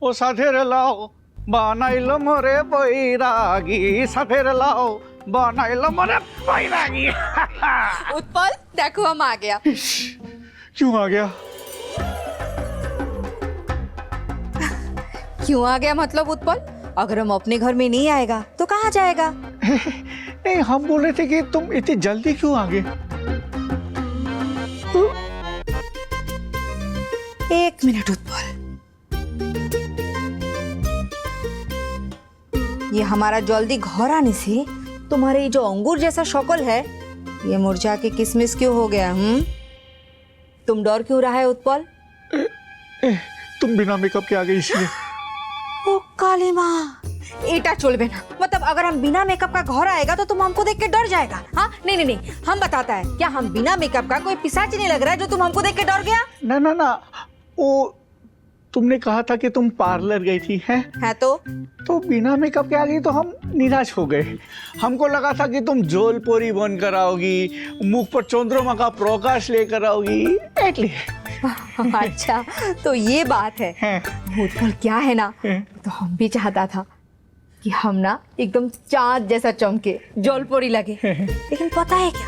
ओ साथेर लाओ बनाइल मोरे बैरागी, साथेर लाओ बनाइल मोरे बैरागी। उत्पल देखो हम आ गया। क्यों आ गया? क्यों आ गया मतलब उत्पल? अगर हम अपने घर में नहीं आएगा तो कहाँ जाएगा? नहीं, हम बोल रहे थे कि तुम इतनी जल्दी क्यों आ गए? एक मिनट उत्पल, ये हमारा जल्दी घर आने से तुम्हारे ये जो अंगूर जैसा शक्ल है ये मुरझा के किसमिस क्यों हो गया? तुम डर क्यों रहा है उत्पल? तुम बिना मेकअप के आ गई इसलिए। ओ काली माँ, एटा चलबे ना। मतलब अगर हम बिना मेकअप का घर आएगा तो तुम हमको देख के डर जाएगा? हाँ नहीं नहीं नहीं, हम बताता है क्या हम बिना मेकअप का कोई पिशाच नहीं लग रहा है जो तुम हमको देख के डर गया? ना ना ना, वो तुमने कहा था कि तुम पार्लर गई थी है तो बिना मेकअप के आ गई तो हम निराश हो गए। हमको लगा था कि तुम जोलपोरी बनकर आओगी, मुख पर चंद्रमा का प्रकाश लेकर आओगी, इसलिए। अच्छा तो ये बात है। उत्पल क्या है ना, तो हम भी चाहता था कि हम ना एकदम चाँद जैसा चमके, जोलपोरी लगे। लेकिन पता है क्या,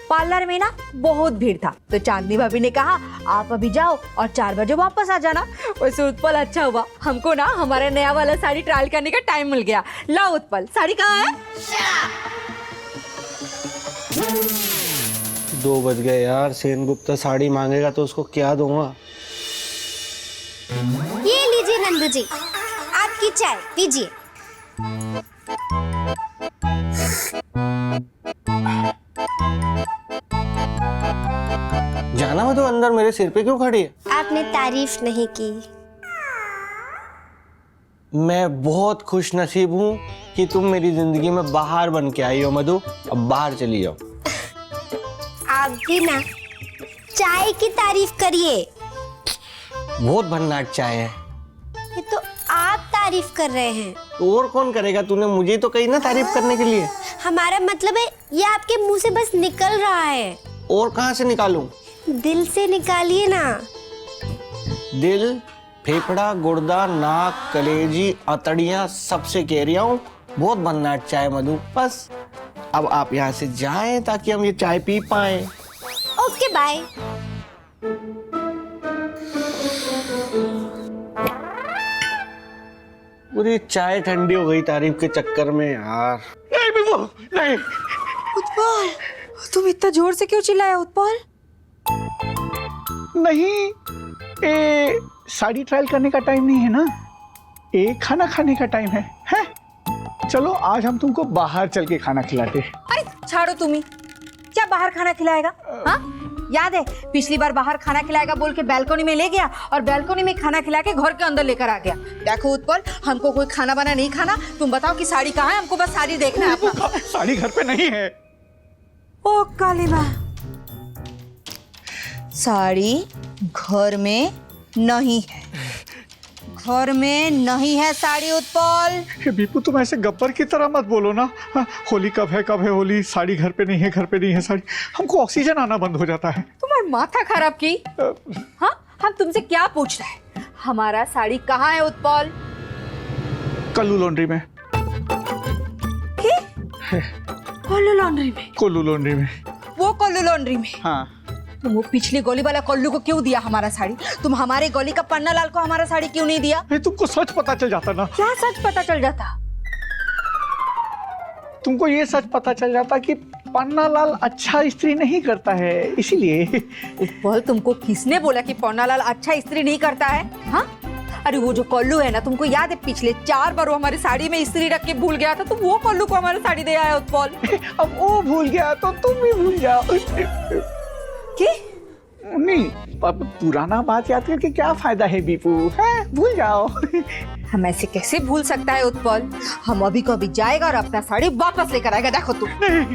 पार्लर में ना बहुत भीड़ था तो चांदनी भाभी ने कहा आप अभी जाओ और 4 बजे वापस आ जाना। वैसे उत्पल अच्छा हुआ, हमको ना हमारा नया वाला साड़ी ट्रायल करने का टाइम मिल गया। लाओ उत्पल, साड़ी कहाँ है? 2 बज गए यार। सेन गुप्ता साड़ी मांगेगा तो उसको क्या दूंगा? ये लीजिए नंदू जी, आपकी चाय पीजिए। जाना हो तो अंदर, मेरे सिर पे क्यों खड़ी है? आपने तारीफ नहीं की। मैं बहुत खुश नसीब हूँ कि तुम मेरी जिंदगी में बाहर बन के आई हो मधु। अब बाहर चली जाओ। आप भी ना चाय की तारीफ करिए। बहुत भन्नाट चाय है। ये तो आप तारीफ कर रहे हैं। तो और कौन करेगा? तूने मुझे तो कही ना तारीफ करने के लिए। हमारा मतलब है ये आपके मुंह से बस निकल रहा है। और कहाँ से निकालूं? दिल से निकालिए ना। दिल, फेफड़ा, गुर्दा, नाक, कलेजी, अतड़ियाँ सबसे कह रही हूँ बहुत भन्नाट चाय मधु। बस अब आप यहाँ से जाएं ताकि हम ये चाय पी पाए। Okay bye. पूरी चाय ठंडी हो गई तारीफ के चक्कर में यार। नहीं बिल्कुल नहीं। उत्पल तुम इतना जोर से क्यों चिल्लाए उत्पल? नहीं, ये साड़ी ट्रायल करने का टाइम नहीं है ना, ये खाना खाने का टाइम है? चलो आज हम तुमको बाहर चल के खाना खिलाते। अरे छाड़ो तुम्ही, क्या बाहर खाना खिलाएगा? हाँ याद है पिछली बार बाहर खाना खिलाएगा बोल के बैल्कनी में ले गया और बैल्कनी में खाना खिला के घर के अंदर लेकर आ गया। देखो उत्पल, हमको कोई खाना बना नहीं खाना। तुम बताओ कि साड़ी कहाँ है, हमको बस साड़ी देखना है अपना। साड़ी घर पे नहीं है। ओ काली माँ, साड़ी घर में नहीं है, घर में नहीं है साड़ी उत्पल। बीपू तुम ऐसे गब्बर की तरह मत बोलो ना। होली कब है होली, साड़ी घर पे नहीं है, घर पे नहीं है साड़ी। हमको ऑक्सीजन आना बंद हो जाता है। तुम्हारी माथा खराब की। हाँ हम तुमसे क्या पूछ रहे हैं, हमारा साड़ी कहाँ है उत्पल? कल्लू लॉन्ड्री में। कोल्लू लॉन्ड्री में? कोल्लू लॉन्ड्री में। वो कोल्लू लॉन्ड्री में? हाँ। तुम वो पिछली गली वाला कोल्लू को क्यों दिया हमारा साड़ी? तुम हमारे गली का पन्ना लाल को हमारा साड़ी क्यों नहीं दिया? तुमको सच पता चल जाता ना। क्या सच पता चल जाता? तुमको ये सच पता चल जाता कि पन्ना लाल अच्छा इस्त्री नहीं करता है, इसीलिए। उत्पल तुमको किसने बोला कि पन्ना लाल अच्छा इस्त्री नहीं करता है? हाँ अरे वो जो कोल्लू है ना, तुमको याद है पिछले 4 बार वो हमारी साड़ी में इस्त्री रख के भूल गया था, तो वो कोल्लू को हमारी साड़ी दे आया उत्पल। अब वो भूल गया तो तुम भी भूल जाओ। क्या? नहीं, अब पुराना बात याद करके क्या फायदा है बीपू, है? भूल जाओ। हम ऐसे कैसे भूल सकता है उत्पल? हम अभी को अभी जाएगा और अपना साड़ी वापस लेकर आएगा। देखो तुम। नहीं,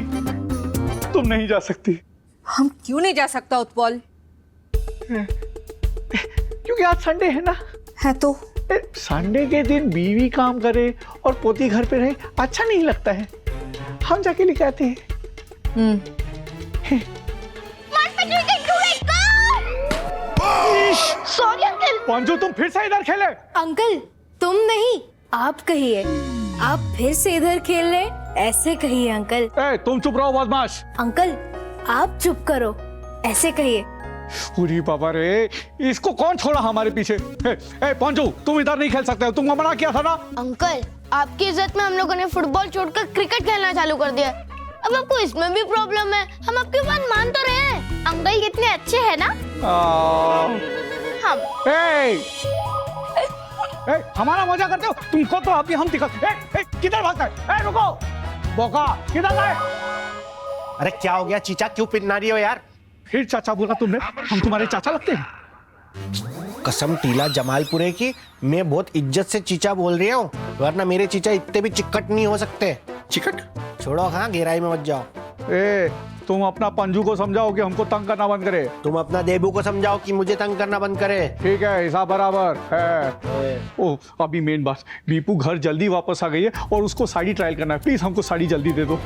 तुम नहीं जा सकती। हम क्यों नहीं जा सकता उत्पल? क्योंकि आज संडे है ना। है तो संडे के दिन बीवी काम करे और पोती घर पे रहे, अच्छा नहीं लगता है। हम जाके लेके आते हैं। Sorry uncle. पंजू तुम फिर से इधर खेले? अंकल तुम नहीं, आप कहिए। आप फिर से इधर खेल रहे, ऐसे कहिए अंकल। ए, तुम चुप रहो बदमाश। अंकल आप चुप करो, ऐसे कहिए। पूरी बाबा रे, इसको कौन छोड़ा हमारे पीछे? पंजू, तुम इधर नहीं खेल सकते हो, तुमको मना किया था ना। अंकल आपकी इज्जत में हम लोगों ने फुटबॉल छोड़कर क्रिकेट खेलना चालू कर दिया। अब आपको इसमें भी प्रॉब्लम है? हम आपकी बात मान तो रहे हैं, अंकल कितने अच्छे हैं ना। हम हमारा मजा करते हो? तुमको तो अभी हम दिखा। किधर भागता है? रुको, बोका किधर गए? अरे क्या हो गया चीचा, क्यों पिटना रही हो यार? फिर चाचा बोला तुमने, हम तुम्हारे चाचा लगते हैं? कसम टीला जमालपुरे की, मैं बहुत इज्जत से चीचा बोल रही हूँ, वरना मेरे चीचा इतने भी चिकट नहीं हो सकते। चिकट? छोड़ो, हाँ गहराई में मत जाओ। तुम अपना पंजू को समझाओ कि हमको तंग करना बंद करे। तुम अपना देबू को समझाओ कि मुझे तंग करना बंद करे। ठीक है, हिसाब बराबर है। ओह, अभी मेन बात, दीपू घर जल्दी वापस आ गई है और उसको साड़ी ट्रायल करना है। प्लीज हमको साड़ी जल्दी दे दो।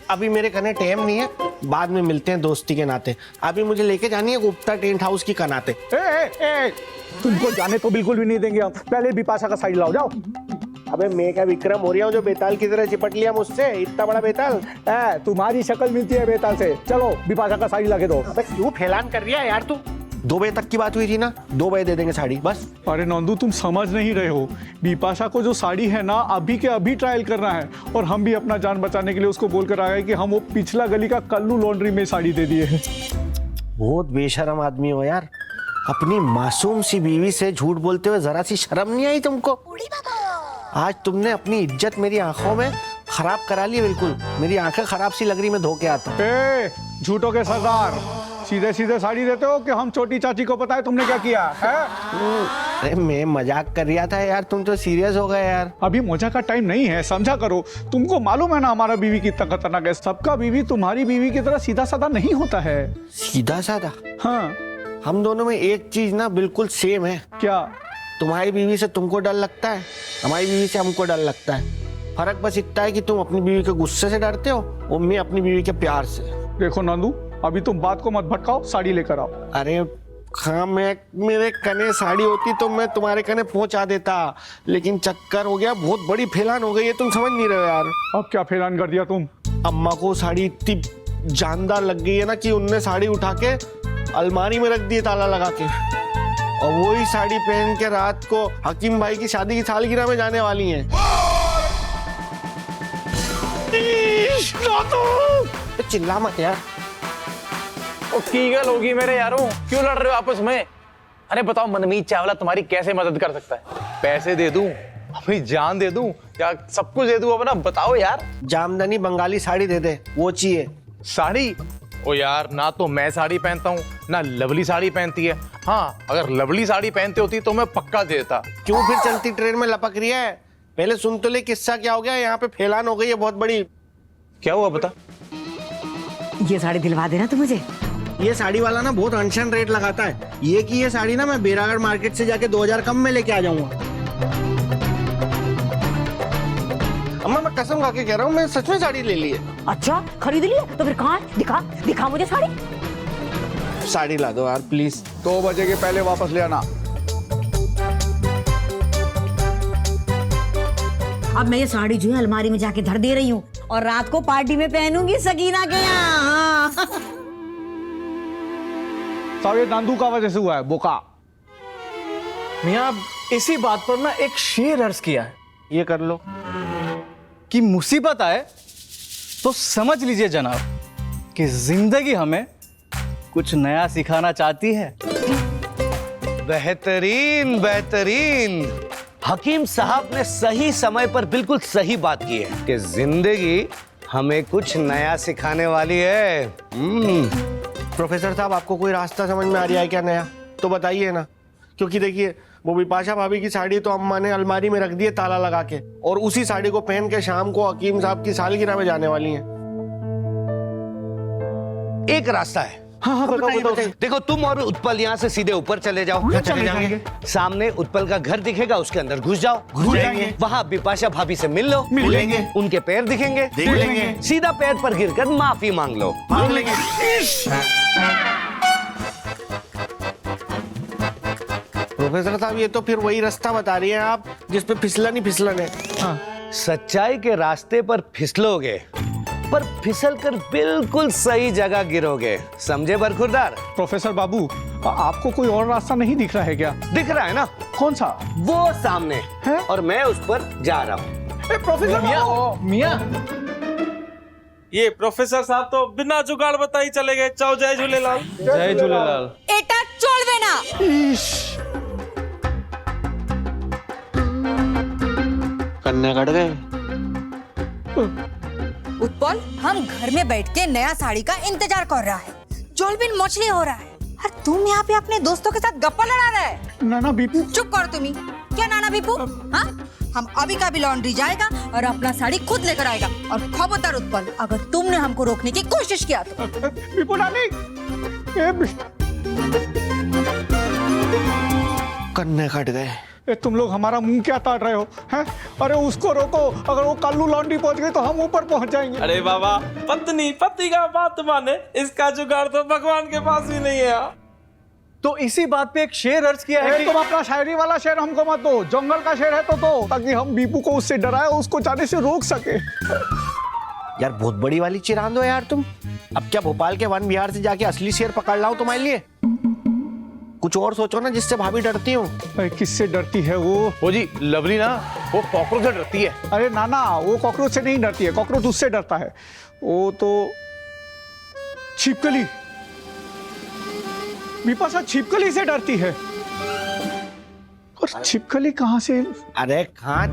अभी मेरे कने टाइम नहीं है, बाद में मिलते हैं दोस्ती के नाते। अभी मुझे लेके जानी है गुप्ता टेंट हाउस की कनाते। तुमको जाने तो बिल्कुल भी नहीं देंगे हम। पहले बिपाशा का साड़ी लाओ, जाओ। अबे मैं क्या विक्रम हो रहा हूँ जो बेताल की तरह चिपट लिया मुझसे? इतना बड़ा बेताल? तुम्हारी शक्ल मिलती है बेताल से। चलो बिपाशा का साड़ी लाके दो। अबे क्यों फैलान कर रही है यार तू? 2 बजे तक की बात हुई थी ना, 2 बजे दे देंगे साड़ी बस। अरे नंदू, तुम समझ नहीं रहे हो। बिपाशा को जो साड़ी है ना, अभी के अभी ट्रायल करना है, और हम भी अपना जान बचाने के लिए उसको बोलकर आ गए कि हम वो पिछला गली का कल्लू लॉन्ड्री में साड़ी दे दिए हैं। बहुत बेशरम आदमी हो यार, अपनी मासूम सी बीवी से झूठ बोलते हुए जरा सी शर्म नहीं आई तुमको? आज तुमने अपनी इज्जत मेरी आंखों में खराब करा ली। बिल्कुल मेरी आंखें खराब सी लग रही, मैं धो के आता हूँ। झूठों के सरदार, सीधे सीधे साड़ी देते हो कि हम छोटी चाची को पता है तुमने क्या किया है? अरे मैं मजाक कर रहा था यार, तुम तो सीरियस हो गए यार। अभी मजाक का टाइम नहीं है, समझा करो। तुमको मालूम है ना हमारा बीवी कितना खतरनाक है। सबका बीवी तुम्हारी बीवी की तरह सीधा साधा नहीं होता है। सीधा साधा? हाँ। हम दोनों में एक चीज ना बिल्कुल सेम है। क्या? तुम्हारी बीवी से तुमको डर लगता है, हमारी बीवी से हमको डर लगता है। फर्क बस इतना है कि तुम अपनी बीवी के गुस्से से डरते हो और मैं अपनी बीवी के प्यार से। देखो नंदू, अभी तुम बात को मत भटकाओ, साड़ी लेकर आओ। अरे हाँ, मैं मेरे कने साड़ी होती तो मैं तुम्हारे कने पहुंचा देता, लेकिन चक्कर हो गया, बहुत बड़ी फैलान हो गई है, तुम समझ नहीं रहे हो यार। अब क्या फैलान कर दिया तुम? अम्मा को साड़ी इतनी जानदार लग गई है ना कि उनने साड़ी उठा के अलमारी में रख दी ताला लगा के, और वही साड़ी पहन के रात को हकीम भाई की शादी की सालगिरह में जाने वाली हैं। तो चिल्ला मत यार। की गल होगी मेरे यारों, क्यों लड़ रहे हो आपस में? अरे बताओ, मनमीत चावला तुम्हारी कैसे मदद कर सकता है? पैसे दे दूं, अपनी जान दे दूं, या सब कुछ दे दूं अपना? बताओ यार। जामदनी बंगाली साड़ी दे दे, वो चाहिए। साड़ी? ओ यार, ना तो मैं साड़ी पहनता हूँ, ना लवली साड़ी पहनती है। हाँ, अगर लवली साड़ी पहनती होती तो मैं पक्का दे देता। क्यों फिर चलती ट्रेन में लपक रही है? पहले सुन तो ले, किस्सा क्या हो गया? यहाँ पे फैलान हो गई है बहुत बड़ी। क्या हुआ बता? ये साड़ी दिलवा देना तू मुझे। ये साड़ी वाला ना बहुत अनशन रेट लगाता है। ये साड़ी ना मैं बेरागढ़ मार्केट से जाके 2000 कम में लेके आ जाऊंगा। अम्मा मैं कसम खा के कह रहा हूँ, मैं सच में साड़ी ले ली है। अच्छा, खरीद लिया? तो फिर कहाँ है? दिखा दिखा मुझे साड़ी। साड़ी ला दो यार प्लीज। 2 बजे के पहले वापस ले आना। अब मैं ये साड़ी जो है अलमारी में जाके धर दे रही हूँ, और रात को पार्टी में पहनूंगी सकीना के यहाँ। सब ये नंदू का वजह से हुआ है, बोका। मियाँ, इसी बात पर ना एक शेर अर्ज किया है। ये कर लो कि मुसीबत आए तो समझ लीजिए जनाब कि जिंदगी हमें कुछ नया सिखाना चाहती है। बेहतरीन बेहतरीन। हकीम साहब ने सही समय पर बिल्कुल सही बात की है कि जिंदगी हमें कुछ नया सिखाने वाली है। प्रोफेसर साहब, आपको कोई रास्ता समझ में आ रहा है क्या नया? तो बताइए ना, क्योंकि देखिए वो बिपाशा भाभी की साड़ी तो अम्मा ने अलमारी में रख दी है ताला लगा के, और उसी साड़ी को पहन के शाम को हकीम साहब की सालगिरह में जाने वाली हैं। एक रास्ता है। हाँ, बताओ। देखो, तुम और उत्पल यहाँ से सीधे ऊपर चले जाओ। चले जाएंगे। सामने उत्पल का घर दिखेगा, उसके अंदर घुस जाओ। घुस जाएंगे। वहाँ बिपाशा भाभी से मिल लो। मिल लेंगे। उनके पैर दिखेंगे, देख लेंगे। सीधा पैर पर गिरकर माफी मांग लो। मांग लेंगे। प्रोफेसर साहब ये तो फिर वही रास्ता बता रही हैं आप जिस पे फिसलन ही फिसलन है। हाँ। सच्चाई के रास्ते पर फिसलोगे पर फिसल कर बिल्कुल सही जगह गिरोगे, समझे बरखुरदार? प्रोफेसर बाबू, आपको कोई और रास्ता नहीं दिख रहा है क्या? दिख रहा है ना। कौन सा? वो सामने है? और मैं उस पर जा रहा हूँ। प्रोफेसर मियाँ ये प्रोफेसर साहब तो बिना जुगाड़ बताई चले गए। चाओ जय झूलेलाल। जय झूलेलाल। एटा छोड़ ना। कन्या कट गए। उत्पल, हम घर में बैठ के नया साड़ी का इंतजार कर रहा है। जोलबिन मछली हो रहा है और तुम यहाँ पे अपने दोस्तों के साथ गप्पा लड़ा रहे हैं। नाना बीपू। चुप करो तुम्ही। क्या नाना बीपू? हाँ, हम अभी का भी लॉन्ड्री जाएगा और अपना साड़ी खुद लेकर आएगा। और खबरदार उत्पल, अगर तुमने हमको रोकने की कोशिश किया तो। बीपू नानी। कन्या कट गए। तुम लोग हमारा मुंह क्या ताड़ रहे हो? हैं? अरे उसको रोको, अगर वो कल्लू लॉन्ड्री पहुंच गई तो हम ऊपर पहुंच जाएंगे। अरे बाबा, पत्नी पति का बात माने, इसका जुगाड़ तो भगवान के पास भी नहीं है। तो इसी बात पे एक शेर अर्ज किया है कि तुम अपना शायरी वाला शेर हमको मत दो, जंगल का शेर है तो दो, ताकि हम बीपू को उससे डराए, उसको जाने से रोक सके। यार बहुत बड़ी वाली चिरांद हो यार तुम। अब क्या भोपाल के वन विहार से जाके असली शेर पकड़ लाऊं तुम्हारे लिए? कुछ और सोचो ना जिससे भाभी डरती हूँ। किससे डरती है वो जी लवली ना, वो कॉकरोच से डरती है। अरे नाना, वो कॉकरोच से नहीं डरती है, कॉकरोच उससे डरता है। वो तो छिपकली, बिपाशा छिपकली से डरती है। और छिपकली कहाँ से? अरे कहाँ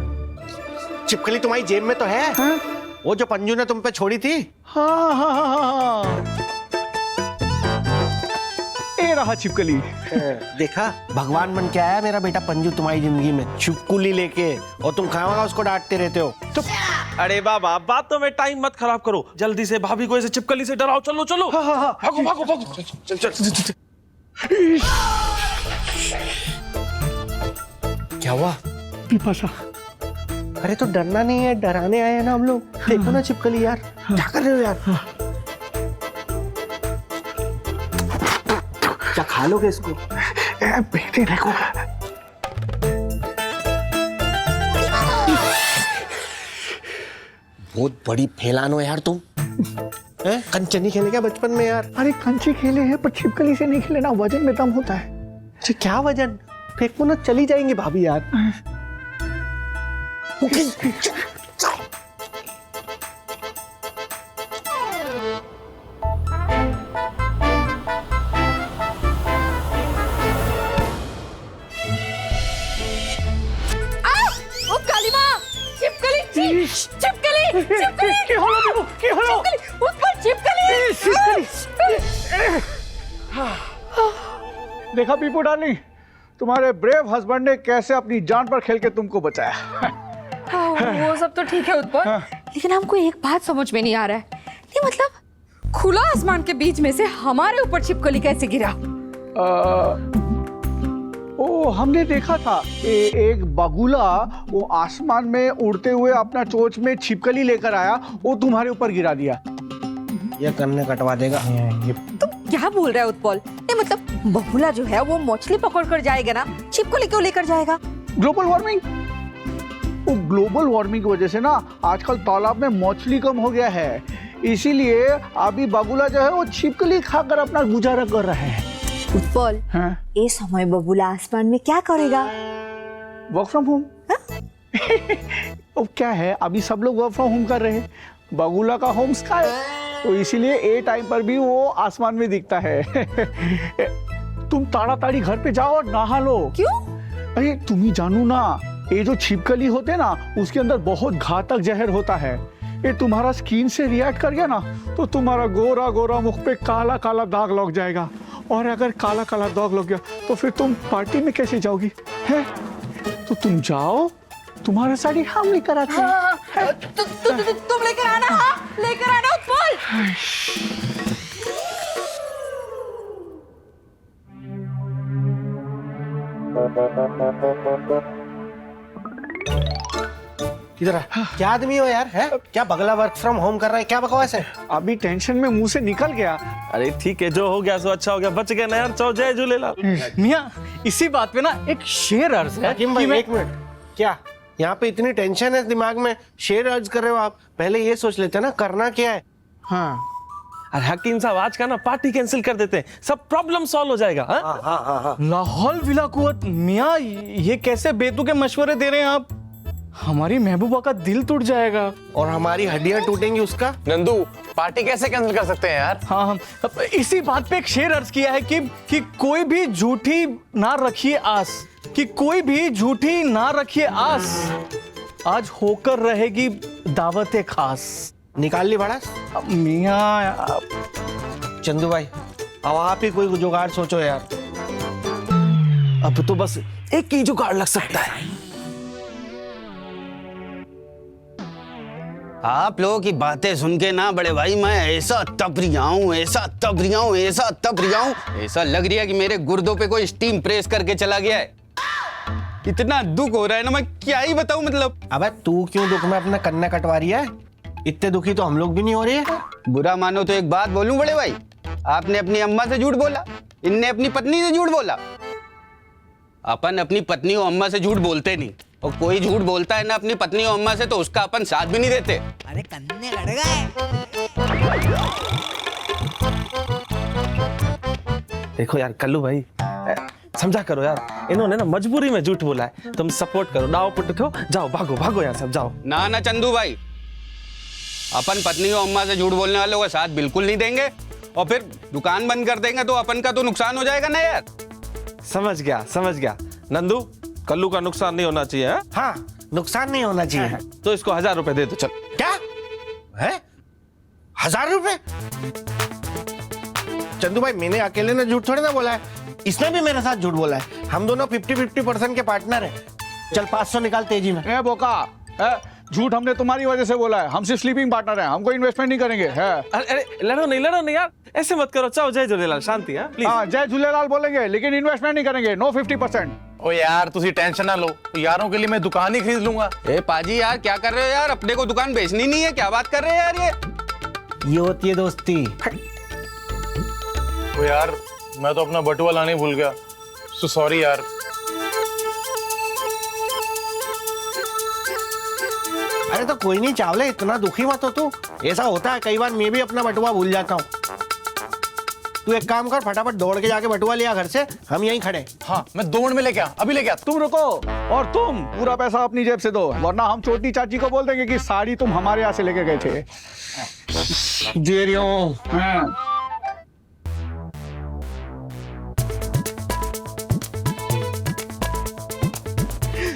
छिपकली? तुम्हारी जेब में तो है। हाँ? वो जो पंजू ने तुम पे छोड़ी थी। हाँ हाँ हाँ हाँ, ये रहा छिपकली। देखा, भगवान बन के आया मेरा बेटा पंजू तुम्हारी जिंदगी में, छिपकली लेके, और तुम खाओगा उसको डांटते रहते हो। तो अरे बाबा, बातों में टाइम मत खराब करो, जल्दी से भाभी को ऐसे छिपकली से डराओ। चलो चलो, भागो भागो भागो, चल चल। क्या हुआ? बिपाशा, अरे तो डरना नहीं है, डराने आए हैं ना हम लोग। देखो ना छिपकली यार, क्या कर रहे हो यार? क्या खा लोगे इसको? बेटे देखो। बहुत बड़ी फैलानो यार तुम। कंचे नहीं खेले क्या बचपन में यार? अरे कंचे खेले हैं पर छिपकली से नहीं खेले ना, वजन में दम होता है। अच्छा क्या वजन? फेंको ना, चली जाएंगी भाभी यार। देखा पीपू डार्लिंग, तुम्हारे ब्रेव हस्बैंड ने कैसे अपनी जान पर खेल के तुमको बचाया। वो सब तो ठीक है उत्पल, लेकिन हमको एक बात समझ में नहीं आ रहा है। ये मतलब खुला आसमान के बीच में से हमारे ऊपर छिपकली कैसे गिरा? ओ हमने देखा था एक बगुला वो आसमान में उड़ते हुए अपना चोंच में छिपकली लेकर आया, वो तुम्हारे ऊपर गिरा दिया। ये कन्ने कटवा देगा। तुम क्या बोल रहे हो उत्पल? ये मतलब बगुला जो है वो मछली पकड़ कर जाएगा ना, छिपकली क्यों लेकर जाएगा? Global warming. वो ग्लोबल वार्मिंग की वजह से ना आजकल तालाब में मछली कम हो गया है, इसीलिए अभी बगुला जो है वो छिपकली खाकर अपना गुजारा कर रहा है। उत्पल, ये समय बबूला आसमान में क्या करेगा? Work from home. क्या है, अभी सब लोग वर्क फ्रॉम होम कर रहे हैं, बगुला का होम स्काई, तो इसीलिए ए टाइम पर भी वो आसमान में दिखता है। तुम ताड़ाताड़ी घर पे जाओ और नहा लो। क्यों? अरे तुम ही जानू ना, ये जो छिपकली होते ना उसके अंदर बहुत घातक जहर होता है। ये तुम्हारा स्किन से रिएक्ट कर गया ना तो तुम्हारा गोरा गोरा मुख पे काला काला दाग लग जाएगा, और अगर काला काला दाग लग गया तो फिर तुम पार्टी में कैसे जाओगी? है तो तुम जाओ, तुम्हारा साड़ी हम लेकर आते हैं। तुम लेकर आना। हाँ, लेकर आना उत्पल। इधर आ। क्या आदमी हो यार, है क्या बगला वर्क फ्रॉम होम कर रहा है, क्या बकवास है? अभी टेंशन में मुंह से निकल गया। अरे ठीक है, जो हो गया सो अच्छा हो गया, बच गया ना यार। चलो जय झूलेलाल। मियाँ इसी बात पे ना एक शेर अर्ज है हकीम भाई एक मिनट, क्या यहाँ पे इतनी टेंशन है दिमाग में, शेर अर्ज कर रहे हो आप? पहले ये सोच लेते ना करना क्या है। हाँ अरे हकीम साहब आज का ना पार्टी कैंसिल कर देते हैं, सब प्रॉब्लम सॉल्व हो जाएगा। हाँ? हाँ हाँ हाँ हाँ। लाहौल विला कुवत मियाँ, ये कैसे बेतुके मशवरे दे रहे हैं आप? हमारी महबूबा का दिल टूट जाएगा। और हमारी हड्डियां टूटेंगी उसका। नंदू पार्टी कैसे कैंसिल कर सकते हैं यार? हाँ हम इसी बात पे एक शेर अर्ज किया है कि कोई भी झूठी ना रखिए आस, कि कोई भी झूठी ना रखिए आस, आज होकर रहेगी दावतें खास। निकाल ली बड़ा मियाँ। चंदू भाई अब आप ही कोई जुगाड़ सोचो यार। अब तो बस एक ही जुगाड़ लग सकता है। आप लोगों की बातें सुन के ना बड़े भाई मैं ऐसा तप रहा हूँ, ऐसा तप रहा हूँ, ऐसा तप रहा हूँ, ऐसा लग रहा है कि मेरे गुर्दों पे कोई स्टीम प्रेस करके चला गया है। इतना दुख हो रहा है ना, मैं क्या ही बताऊं मतलब। अबे तू क्यों दुख में अपना कन्ना कटवा रही है? इतने दुखी तो हम लोग भी नहीं हो रहे हैं। बुरा मानो तो एक बात बोलूं बड़े भाई, आपने अपनी अम्मा से झूठ बोला, इनने अपनी पत्नी से झूठ बोला। अपन अपनी पत्नी और अम्मा से झूठ बोलते नहीं, और कोई झूठ बोलता है ना अपनी पत्नी और अम्मा से तो उसका अपन साथ भी नहीं देते। अरे कन्ने लड़ गए। देखो यार कल्लू भाई, समझा करो यार, इन्होंने ना मजबूरी में झूठ बोला है, तुम सपोर्ट करो, दाव पुट उठो, जाओ भागो भागो यहाँ सब जाओ। ना ना चंदू भाई, अपन पत्नी और अम्मा से झूठ बोलने वालों का साथ बिल्कुल नहीं देंगे, और फिर दुकान बंद कर देंगे तो अपन का तो नुकसान हो जाएगा ना यार। समझ गया नंदू, कल्लू का नुकसान नहीं होना चाहिए। हाँ नुकसान नहीं होना चाहिए। तो इसको 1000 रुपए दे दो। चल क्या है 1000 रुपए? चंदू भाई मैंने अकेले ने झूठ थोड़ी ना बोला है, इसने भी मेरे साथ झूठ बोला है। हम दोनों 50-50% के पार्टनर हैं। चल 500 निकाल तेजी में। बोका झूठ हमने तुम्हारी वजह से बोला है, हम सिर्फ स्लीपिंग पार्टनर हैं, हम कोई इन्वेस्टमेंट नहीं करेंगे। है अरे लड़ो नहीं यार, ऐसे मत करो। चाहो जय झूलेलाल, शांति है प्लीज। हाँ जय झूलेलाल बोलेंगे लेकिन इन्वेस्टमेंट नहीं करेंगे। नो 50%। ओ यार तुसी टेंशन ना लो, यारों के लिए मैं दुकान ही खरीद लूंगा। ए पाजी यार क्या कर रहे हो यार, अपने को दुकान बेचनी नहीं है, क्या बात कर रहे हैं यार ये होती है दोस्ती। ओ यार मैं तो अपना बटुआ लाने भूल गया, सो सॉरी यार। अरे तो कोई नहीं चावले, इतना दुखी मत हो तू। ऐसा होता है कई बार, मैं भी अपना बटुआ भूल जाता हूँ। तू एक काम कर, फटाफट दौड़ के जाके बटुआ लिया घर से, हम यहीं खड़े। हाँ मैं दौड़ में लेके आ, अभी लेके आ। तुम रुको और तुम पूरा पैसा अपनी जेब से दो, वरना हम छोटी चाची को बोल देंगे कि साड़ी तुम हमारे यहाँ से लेके गए थे। दे रही हूँ।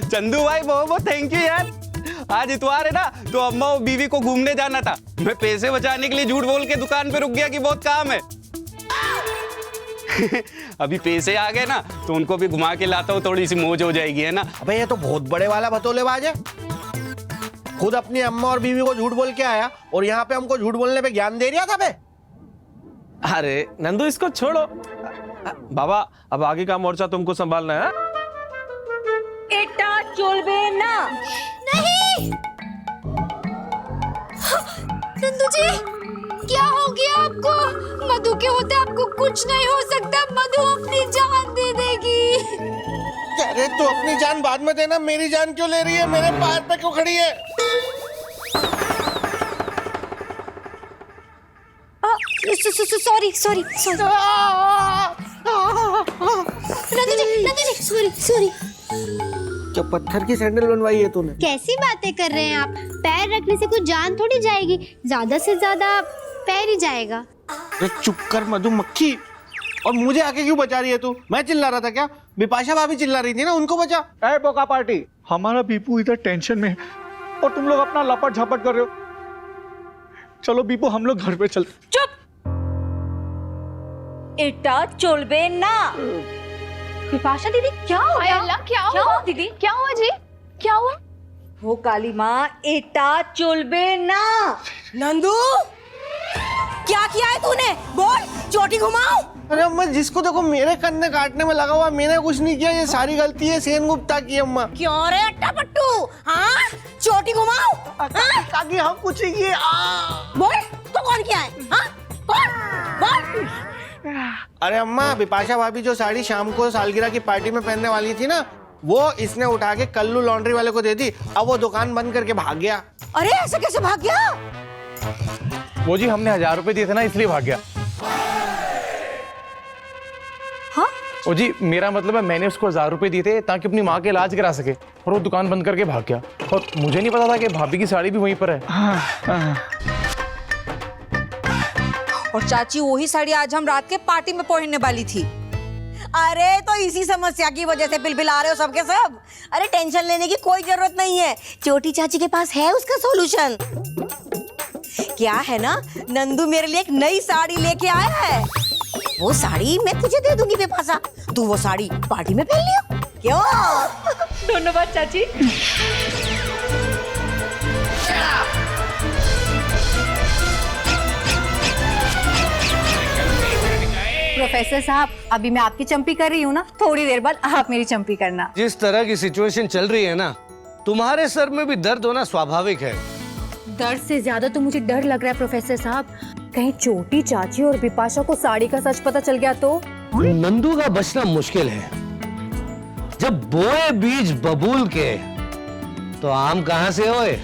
चंदू भाई बहुत बहुत थैंक यू यार। आज इतवार है ना, तो अम्मा और बीवी को घूमने जाना था, मैं पैसे बचाने के लिए झूठ बोल के दुकान पे रुक गया कि बहुत काम है। अभी पैसे आ गए ना तो उनको भी घुमा के लाता हूँ, थोड़ी सी मौज हो जाएगी, है ना। अबे ये तो बहुत बड़े वाला भतोलेबाज है, खुद अपनी अम्मा और बीवी को झूठ बोल के आया और यहाँ पे हमको झूठ बोलने पे ज्ञान दे रहा था बे। अरे नंदू इसको छोड़ो बाबा, अब आगे का मोर्चा तुमको संभालना है। एटा चलबे ना। नहीं नंदू जी, क्या हो गया आपको? मधु के होते आपको कुछ नहीं हो सकता, मधु अपनी जान दे देगी। अरे तू अपनी जान बाद में देना, मेरी जान क्यों ले रही है? मेरे पैर पे क्यों खड़ी है? सॉरी सॉरी सॉरी नंदू जी सॉरी। क्या पत्थर की सैंडल बनवाई है तूने? कैसी बातें कर रहे हैं आप? पैर रखने से कुछ जान थोड़ी जाएगी, ज्यादा से ज्यादा पैर ही जाएगा। अरे चुप कर मधुमक्खी, और मुझे आके क्यों बचा रही है तू? मैं चिल्ला रहा था क्या? बिपाशा भाभी चिल्ला रही थी ना, उनको बचा। ए बोका पार्टी, हमारा बीपू इधर टेंशन में है और तुम लोग अपना लपट झपट कर रहे हो। चलो बीपू हम लोग घर पे चलते। चुप। एटा चलबे ना। विपाशा दीदी क्या हो गया? क्या हुआ दीदी? क्या हुआ जी? क्या हुआ? वो काली माँ, एटा चलबे ना। नंदू क्या किया है तूने? बोल, चोटी घुमाओ। अरे अम्मा जिसको देखो मेरे कन्ने काटने में लगा हुआ, मैंने कुछ नहीं किया, ये सारी गलती है सेन गुप्ता की। अम्मा क्यों रे अट्टा पट्टू, हाँ चोटी घुमाओ। काकी हम कुछ ही किए। बोल तो कौन किया है? हाँ बोल बोल। अरे अम्मा बिपाशा भाभी जो साड़ी शाम को सालगिरह की पार्टी में पहनने वाली थी ना, वो इसने उठा के कल्लू लॉन्ड्री वाले को दे दी। अब वो दुकान बंद करके भाग गया। अरे ऐसे कैसे भाग गया? वो जी हमने 1000 रुपए दिए थे ना, इसलिए भाग गया। हाँ? ओ जी मेरा मतलब है मैंने उसको 1000 रुपए दिए थे ताकि अपनी माँ के इलाज करा सके, और वो दुकान बंद करके भाग गया। और मुझे नहीं पता था कि भाभी की साड़ी भी वहीं पर है। और चाची वही साड़ी आज हम रात के पार्टी में पहनने वाली थी। अरे तो इसी समस्या की वजह से पिलपिला रहे हो सबके सब। अरे टेंशन लेने की कोई जरूरत नहीं है, छोटी चाची के पास है उसका सॉल्यूशन। क्या है ना, नंदू मेरे लिए एक नई साड़ी लेके आया है। वो साड़ी मैं तुझे दे दूंगी बेपासा, तू वो साड़ी पार्टी में पहन लियो। क्यों? धन्यवाद चाची। प्रोफेसर साहब, अभी मैं आपकी चंपी कर रही हूँ ना, थोड़ी देर बाद आप मेरी चंपी करना। जिस तरह की सिचुएशन चल रही है ना, तुम्हारे सर में भी दर्द होना स्वाभाविक है। दर्द से ज्यादा तो मुझे डर लग रहा है प्रोफेसर साहब, कहीं छोटी चाची और बिपाशा को साड़ी का सच पता चल गया तो। नंदू का बचना मुश्किल है। जब बोए बीज बबूल के तो आम कहां से होए?